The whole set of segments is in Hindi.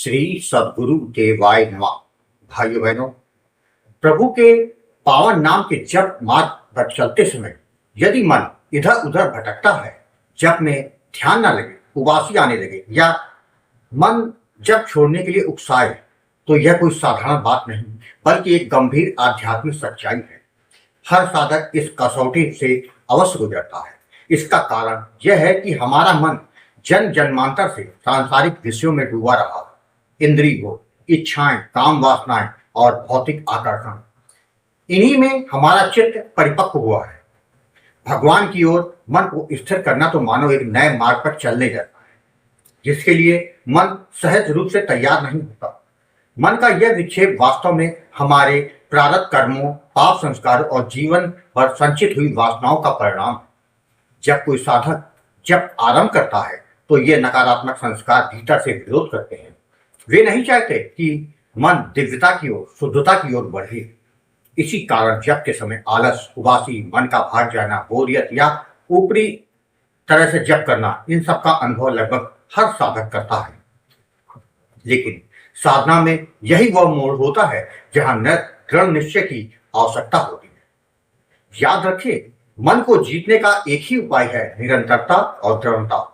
श्री सद्गुरु देवाय नमः। भाइयों बहनों, प्रभु के पावन नाम के जप मार्ग पर चलते समय यदि मन इधर उधर भटकता है, जप में ध्यान न लगे, उबासी आने लगे या मन जप छोड़ने के लिए उकसाए, तो यह कोई साधारण बात नहीं बल्कि एक गंभीर आध्यात्मिक सच्चाई है। हर साधक इस कसौटी से अवश्य गुजरता है। इसका कारण यह है कि हमारा मन जन्म जन्मांतर से सांसारिक विषयों में डूबा रहा। इंद्रिय भोग, इच्छाएं, काम वासनाएं और भौतिक आकर्षण, इन्हीं में हमारा चित्त परिपक्व हुआ है। भगवान की ओर मन को स्थिर करना तो मानो एक नए मार्ग पर चलने जैसा है, जिसके लिए मन सहज रूप से तैयार नहीं होता। मन का यह विक्षेप वास्तव में हमारे प्रारब्ध कर्मों, पाप संस्कार और जीवन भर संचित हुई वासनाओं का परिणाम है। जब कोई साधक जब आरंभ करता है तो ये नकारात्मक संस्कार भीतर से विरोध करते हैं। वे नहीं चाहते कि मन दिव्यता की ओर, शुद्धता की ओर बढ़े। इसी कारण जप के समय आलस, उबासी, मन का भाग जाना, बोरियत या ऊपरी तरह से जप करना, इन सब का अनुभव लगभग हर साधक करता है। लेकिन साधना में यही वह मोड़ होता है जहां दृढ़ निश्चय की आवश्यकता होती है। याद रखिए, मन को जीतने का एक ही उपाय है, निरंतरता और दृढ़ता।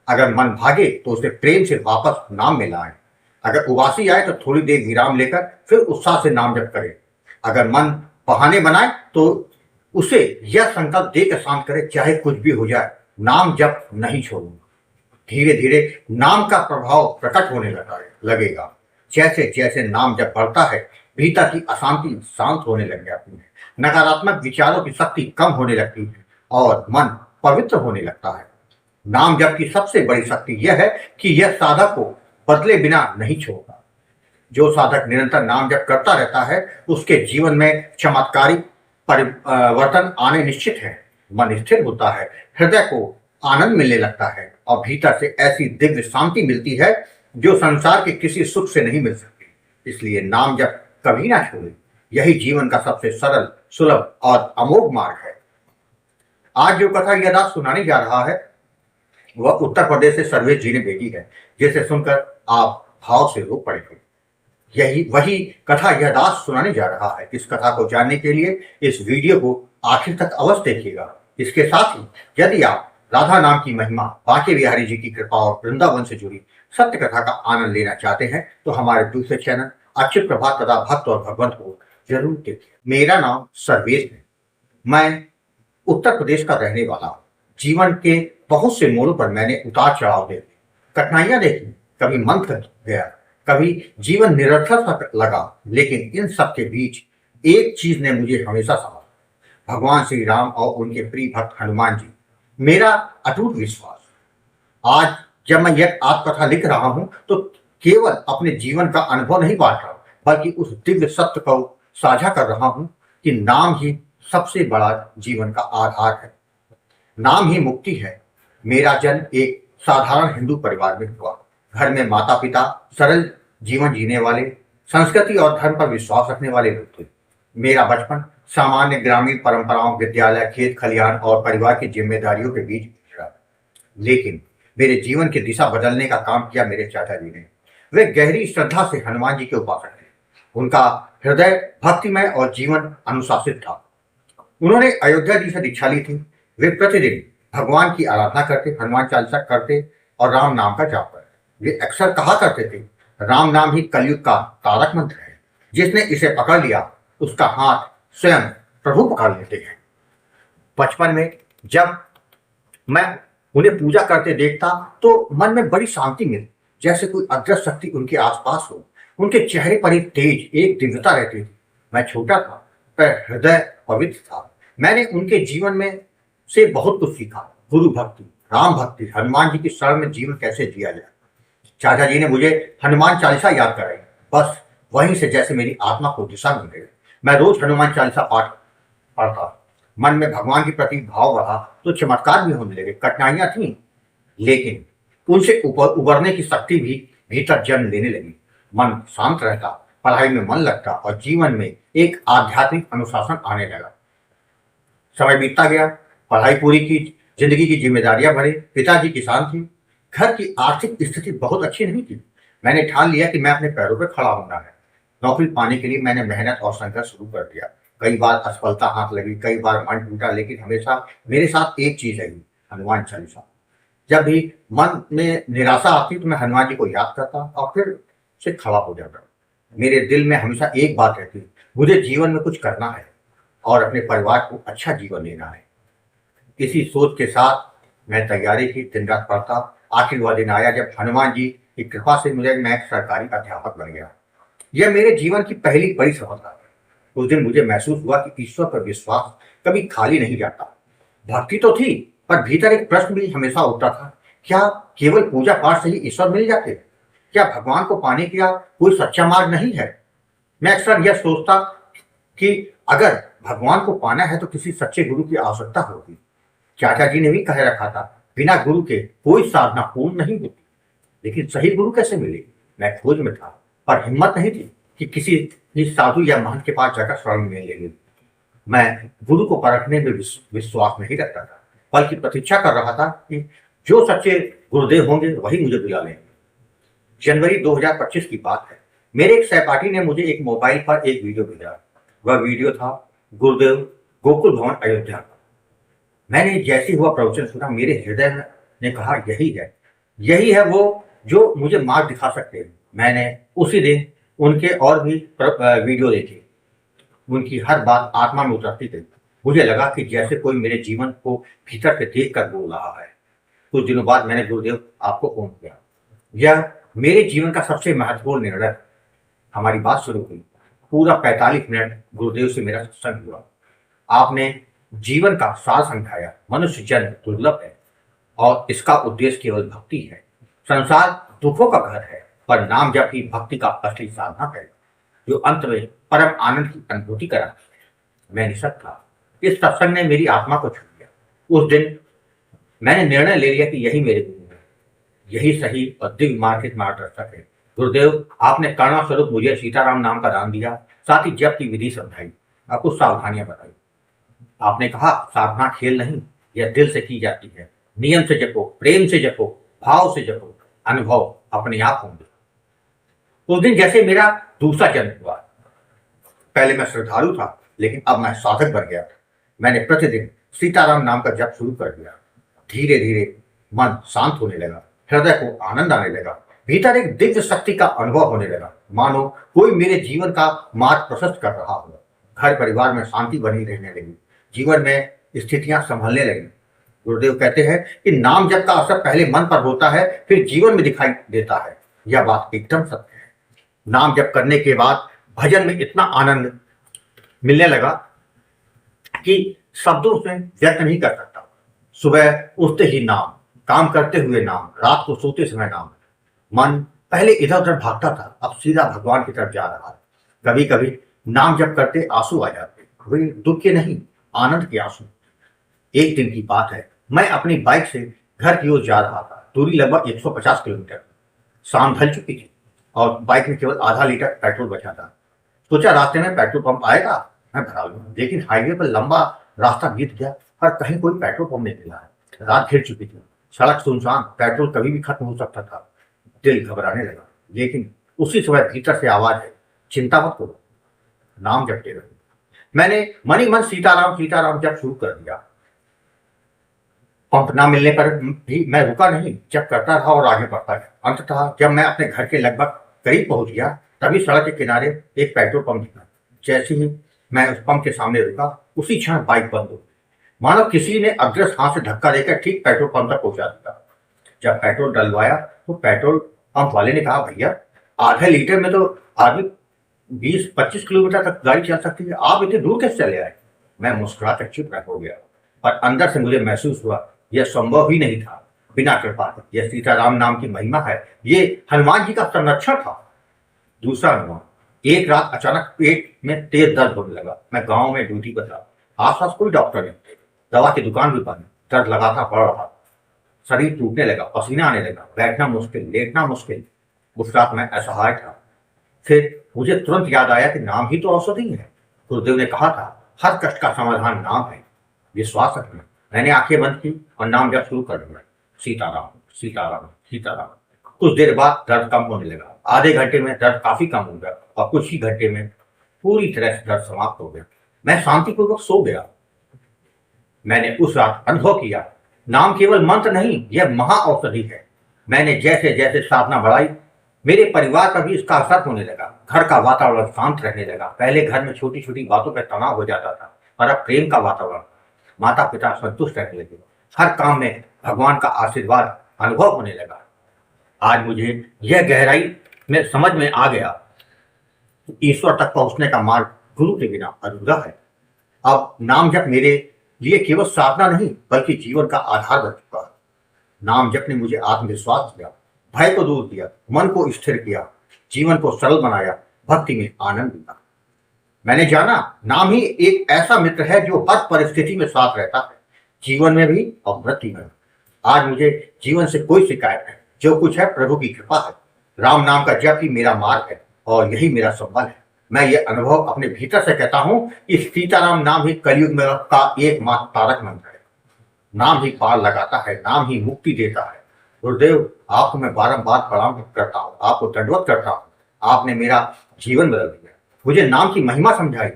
अगर मन भागे तो उसे प्रेम से वापस नाम में लाएं। अगर उबासी आए तो थोड़ी देर विराम लेकर फिर उत्साह से नाम जप करें। अगर मन बहाने बनाए तो उसे यह संकल्प देकर शांत करें, चाहे कुछ भी हो जाए, नाम जप नहीं छोड़ूंगा। धीरे धीरे नाम का प्रभाव प्रकट होने लगेगा। जैसे जैसे नाम जप बढ़ता है, भीतर की अशांति शांत होने लग जाती है, नकारात्मक विचारों की शक्ति कम होने लगती है और मन पवित्र होने लगता है। नाम जप की सबसे बड़ी शक्ति यह है कि यह साधक को बदले बिना नहीं छोड़ता। जो साधक निरंतर नाम जप करता रहता है, उसके जीवन में चमत्कारिक परिवर्तन आने निश्चित है। मन स्थिर होता है, हृदय को आनंद मिलने लगता है और भीतर से ऐसी दिव्य शांति मिलती है जो संसार के किसी सुख से नहीं मिल सकती। इसलिए नाम जप कभी ना छोड़ें। यही जीवन का सबसे सरल, सुलभ और अमोघ मार्ग है। आज जो कथा यह दास सुनाने जा रहा है वह उत्तर प्रदेश से सर्वेश जी ने भेजी है, जिसे सुनकर आप भाव से रो पड़ेंगे। यही वही कथा यह दास सुनाने जा रहा है। इस कथा को जानने के लिए इस वीडियो को आखिर तक अवश्य देखिएगा। इसके साथ ही यदि आप राधा नाम की महिमा, बांके बिहारी जी की कृपा और वृंदावन से जुड़ी सत्य कथा का आनंद लेना चाहते हैं तो हमारे दूसरे चैनल अच्युत प्रभात तथा भक्त और भगवंत को जरूर देखिए। मेरा नाम सर्वेश है। मैं उत्तर प्रदेश का रहने वाला हूँ। जीवन के बहुत से मोड़ों पर मैंने उतार चढ़ाव देखे, कठिनाइयां देखी, कभी मन थक गया, कभी जीवन निरर्थक सा लगा, लेकिन इन सब के बीच एक चीज ने मुझे हमेशा संभाला, भगवान श्री राम और उनके प्रिय भक्त हनुमान जी, मेरा अटूट विश्वास। आज जब मैं यह आत्मकथा लिख रहा हूं तो केवल अपने जीवन का अनुभव नहीं बांट रहा, बल्कि उस दिव्य सत्य को साझा कर रहा हूं कि नाम ही सबसे बड़ा जीवन का आधार है। नाम ही मुक्ति है। मेरा जन्म एक साधारण हिंदू परिवार में हुआ। घर में माता पिता सरल जीवन जीने वाले, संस्कृति और धर्म पर विश्वास रखने वाले लोग थे। मेरा बचपन सामान्य ग्रामीण परंपराओं, विद्यालय, खेत खलिहान और परिवार की जिम्मेदारियों के बीच गुजरा। लेकिन मेरे जीवन की दिशा बदलने का काम किया मेरे चाचा जी ने। वे गहरी श्रद्धा से हनुमान जी के उपासक थे। उनका हृदय भक्तिमय और जीवन अनुशासित था। उन्होंने अयोध्या जी से दीक्षा ली थी। वे प्रतिदिन भगवान की आराधना करते, हनुमान चालीसा करते और राम नाम का जाप करते। वे अक्सर कहा करते थे, राम नाम ही कलयुग का तारक मंत्र है। जिसने इसे पकड़ लिया उसका हाथ स्वयं प्रभु पकड़ लेते हैं। बचपन में जब मैं उन्हें पूजा करते देखता तो मन में बड़ी शांति मिलती, जैसे कोई अदृश्य शक्ति उनके आसपास हो। उनके चेहरे पर एक तेज, एक दिव्यता रहती थी। मैं छोटा था पर हृदय पवित्र था। मैंने उनके जीवन में से बहुत कुछ सीखा, गुरु भक्ति, राम भक्ति, हनुमान जी की शरण में जीवन कैसे जिया जाए। चाचा जी ने मुझे हनुमान चालीसा याद कराई। बस वहीं से जैसे मेरी आत्मा को दिशा मिल गई। मैं रोज हनुमान चालीसा पाठ पढ़ता। मन में भगवान के प्रति भाव बढ़ा तो चमत्कार भी होने लगे। कठिनाइयां थीं, लेकिन उनसे उबरने की शक्ति भी भीतर जन्म लेने लगी। मन शांत रहता, पढ़ाई में मन लगता और जीवन में एक आध्यात्मिक अनुशासन आने लगा। समय बीतता गया, पढ़ाई पूरी की, जिंदगी की जिम्मेदारियां बढ़ी। पिताजी किसान थे। घर की आर्थिक स्थिति बहुत अच्छी नहीं थी। मैंने ठान लिया कि मैं अपने पैरों पर खड़ा होना है। नौकरी पाने के लिए मैंने मेहनत और संघर्ष शुरू कर दिया। कई बार असफलता हाथ लगी, कई बार मन टूटा, लेकिन हमेशा मेरे साथ एक चीज रही, हनुमान चालीसा। जब भी मन में निराशा आती तो मैं हनुमान जी को याद करता और फिर से खड़ा हो जाता। मेरे दिल में हमेशा एक बात रहती, मुझे जीवन में कुछ करना है और अपने परिवार को अच्छा जीवन देना है। इसी सोच के साथ मैं तैयारी की, दिन रात पढ़ता। आखिर वह दिन आया जब हनुमान जी की कृपा से मैं एक सरकारी अध्यापक बन गया। यह मेरे जीवन की पहली बड़ी सफलता है। उस दिन मुझे महसूस हुआ कि ईश्वर पर विश्वास कभी खाली नहीं जाता। भक्ति तो थी, पर भीतर एक प्रश्न भी हमेशा उठता था, क्या केवल पूजा पाठ से ही ईश्वर मिल जाते? क्या भगवान को पाने का कोई सच्चा मार्ग नहीं है? मैं अक्सर यह सोचता कि अगर भगवान को पाना है तो किसी सच्चे गुरु की आवश्यकता होगी। चाचा जी ने भी कह रखा था, बिना गुरु के कोई साधना पूर्ण नहीं होती। लेकिन सही गुरु कैसे मिले? मैं खोज में था, पर हिम्मत नहीं थी कि किसी भी साधु या महंत के पास जाकर शरण में ले लूं। मैं गुरु को परखने में विश्वास नहीं रखता था, बल्कि प्रतीक्षा कर रहा था कि जो सच्चे गुरुदेव होंगे वही मुझे बुला लेंगे। जनवरी 2025 की बात है। मेरे एक सहपाठी ने मुझे एक मोबाइल पर एक वीडियो भेजा। वह वीडियो था गुरुदेव गोकुल भवन अयोध्या का। मैंने जैसे हुआ प्रवचन सुना, मेरे हृदय ने कहा, यही है वो जो मुझे मार्ग दिखा सकते हैं। मैंने उसी दिन उनके और भी वीडियो देखे। उनकी हर बात आत्मा में उतरती गई। मुझे लगा कि जैसे कोई मेरे जीवन को भीतर से देख कर बोल रहा है। कुछ दिनों बाद मैंने गुरुदेव आपको फोन किया। यह मेरे जीवन का सबसे महत्वपूर्ण निर्णय। हमारी बात शुरू हुई। पूरा 45 मिनट गुरुदेव से मेरा सत्संग हुआ। आपने जीवन का सार समझाया। मनुष्य जन्म दुर्लभ है और इसका उद्देश्य केवल भक्ति है। संसार दुखों का घर है, पर नाम जप ही भक्ति का असली साधना है, जो अंत में परम आनंद की अनुभूति कराती है। मैं निशक्त था। इस सत्संग ने मेरी आत्मा को छू लिया। उस दिन मैंने निर्णय ले लिया कि यही मेरे गुरु है, यही सही और दिव्य मार्ग के मार्गदर्शक है। गुरुदेव, आपने करुणा स्वरूप मुझे सीताराम नाम का दान दिया, साथ ही जप की विधि समझाई और कुछ सावधानियां बताई। आपने कहा, साधना खेल नहीं, यह दिल से की जाती है। नियम से जपो, प्रेम से जपो, भाव से जपो, अनुभव अपने आप होंगे। उस दिन जैसे मेरा दूसरा जन्म हुआ। पहले मैं श्रद्धालु था, लेकिन अब मैं साधक बन गया था। मैंने प्रतिदिन सीताराम नाम का जप शुरू कर दिया। धीरे धीरे मन शांत होने लगा, हृदय को आनंद आने लगा, भीतर एक दिव्य शक्ति का अनुभव होने लगा, मानो कोई मेरे जीवन का मार्ग प्रशस्त कर रहा हो। घर परिवार में शांति बनी रहने लगी, जीवन में स्थितियां संभलने लगी। गुरुदेव कहते हैं कि नाम जप का असर पहले मन पर होता है, फिर जीवन में दिखाई देता है। यह बात एकदम सत्य है। नाम जप करने के बाद भजन में इतना आनंद मिलने लगा कि शब्दों से व्यक्त नहीं कर सकता। सुबह उठते ही नाम, काम करते हुए नाम, रात को सोते समय नाम। मन पहले इधर उधर भागता था, अब सीधा भगवान की तरफ जा रहा है। कभी कभी नाम जप करते आंसू आ जाते, वे दुख के नहीं, आनंद के आंसू। एक दिन की बात है, मैं अपनी बाइक से घर की ओर जा रहा था। दूरी लगभग 150 किलोमीटर। शाम ढल चुकी थी और बाइक में केवल आधा लीटर पेट्रोल बचा था। सोचा रास्ते में पेट्रोल पंप आएगा, मैं भरा लूंगा, लेकिन हाईवे पर लंबा रास्ता बीत गया और कहीं कोई पेट्रोल पंप नहीं मिला है। रात घिर चुकी थी, सड़क सुनसान, पेट्रोल कभी भी खत्म हो सकता था। दिल घबराने लगा, लेकिन उसी समय भीतर से आवाज है, चिंता मत करो, नाम जपते रहो। मैंने मन ही मन सीताराम सीताराम जप शुरू कर दिया। पंप ना मिलने पर भी मैं रुका नहीं, जप करता रहा और आगे बढ़ता गया। अंततः जब मैं अपने घर के लगभग करीब पहुंच गया, तभी सड़क के किनारे एक पेट्रोल पंप दिखा। जैसे ही मैं उस पंप के सामने रुका, उसी क्षण बाइक बंद हो गई, मानो किसी ने अग्रस हाथ से धक्का देकर ठीक पेट्रोल पंप तक पहुंचा दिया। जब पेट्रोल डलवाया तो पेट्रोल पंप वाले ने कहा, भैया आधे लीटर में तो आदमी 20-25 किलोमीटर तक गाड़ी चल सकती है, आप इतने दूर कैसे चले आए? मैं मुस्कुराकर चुप हो गया, पर अंदर से मुझे महसूस हुआ यह संभव ही नहीं था। बिना कृपा के, यह सीताराम नाम की महिमा है, ये हनुमान जी का संरक्षण था। दूसरा अनुभव, एक रात अचानक पेट में तेज दर्द होने लगा। मैं गांव में ड्यूटी पर था, आसपास कोई डॉक्टर नहीं थे, दवा की दुकान भी बंद। दर्द लगातार बढ़ रहा, शरीर टूटने लगा, पसीना आने लगा, बैठना मुश्किल, लेटना मुश्किल। उस रात मैं असहाय था। फिर मुझे तुरंत याद आया कि नाम ही तो औषधि है। गुरुदेव ने कहा था, हर कष्ट का समाधान नाम है, विश्वास रखना। मैंने आंखें बंद की और नाम जप शुरू कर दिया, सीताराम सीताराम सीताराम। कुछ देर बाद दर्द कम होने लगा। आधे घंटे में दर्द काफी कम हो गया और कुछ ही घंटे में पूरी तरह से दर्द समाप्त हो गया। मैं शांतिपूर्वक सो गया। मैंने उस रात अनुभव किया, नाम केवल मंत्र नहीं, यह महा औषधि है। मैंने जैसे जैसे साधना बढ़ाई, मेरे परिवार पर भी इसका असर होने लगा। घर का वातावरण शांत रहने लगा। पहले घर में छोटी छोटी बातों पर तनाव हो जाता था, और अब प्रेम का वातावरण। माता पिता संतुष्ट रहने लगे। हर काम में भगवान का आशीर्वाद अनुभव होने लगा। आज मुझे यह गहराई में समझ में आ गया, ईश्वर तक पहुंचने का मार्ग गुरु के बिना अधूरा है। अब नाम जप मेरे लिए केवल साधना नहीं, बल्कि जीवन का आधार बन चुका है। नाम जप ने मुझे आत्मविश्वास दिया, भय को दूर किया, मन को स्थिर किया, जीवन को सरल बनाया, भक्ति में आनंद दिया। मैंने जाना, नाम ही एक ऐसा मित्र है जो हर परिस्थिति में साथ रहता है, जीवन में भी और मृत्यु में भी। आज मुझे जीवन से कोई शिकायत नहीं, जो कुछ है प्रभु की कृपा है। राम नाम का जप ही मेरा मार्ग है और यही मेरा संबल है। मैं ये अनुभव अपने भीतर से कहता हूं कि सीताराम नाम ही कलयुग में का एकमात्र तारक मंत्र है। नाम ही पार लगाता है, नाम ही मुक्ति देता है। गुरुदेव, आपको मैं बारंबार प्रणाम करता हूँ, आपको दंडवत करता हूँ। आपने मेरा जीवन बदल दिया, मुझे नाम की महिमा समझाई।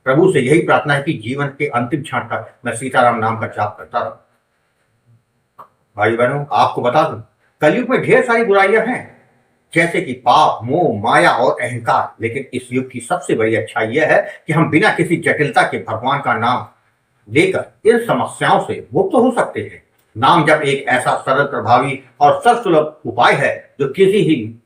प्रभु से यही प्रार्थना है कि जीवन के अंतिम क्षण तक मैं सीताराम नाम का जाप करता रहूं। भाई बहनों, आपको बता दूं, कलयुग में ढेर सारी बुराइयां हैं, जैसे कि पाप, मोह, माया और अहंकार। लेकिन इस युग की सबसे बड़ी अच्छाई यह है कि हम बिना किसी जटिलता के भगवान का नाम लेकर इन समस्याओं से मुक्त हो सकते हैं। नाम जब एक ऐसा सरल, प्रभावी और सर्वसुलभ उपाय है जो किसी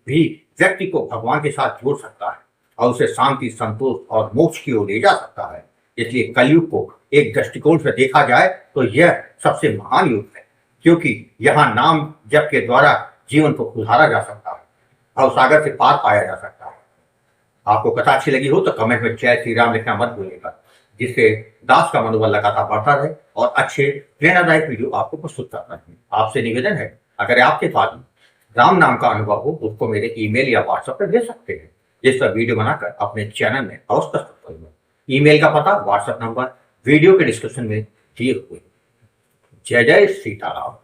भी व्यक्ति को भगवान के साथ जोड़ सकता है और उसे शांति, संतोष और मोक्ष की ओर ले जा सकता है। इसलिए कलयुग को एक दृष्टिकोण से देखा जाए तो यह सबसे महान युग है, क्योंकि यहाँ नाम जप के द्वारा जीवन को सुधारा जा सकता है, भवसागर से पार पाया जा सकता है। आपको कथा अच्छी लगी हो तो कमेंट में जय श्री राम लिखना मत भूलिएगा, जिससे दास का मनोबल लगातार बढ़ता रहे और अच्छे प्रेरणादायक वीडियो आपको प्रस्तुत करता है। आपसे निवेदन है, अगर आपके पास राम नाम का अनुभव हो उसको मेरे ईमेल या व्हाट्सएप पर भेज सकते हैं, जिस पर वीडियो बनाकर अपने चैनल में अवश्य प्रस्तुत करूंगा। ईमेल का पता, व्हाट्सएप नंबर वीडियो के डिस्क्रिप्शन में दिए हुए। जय जय सीताराम।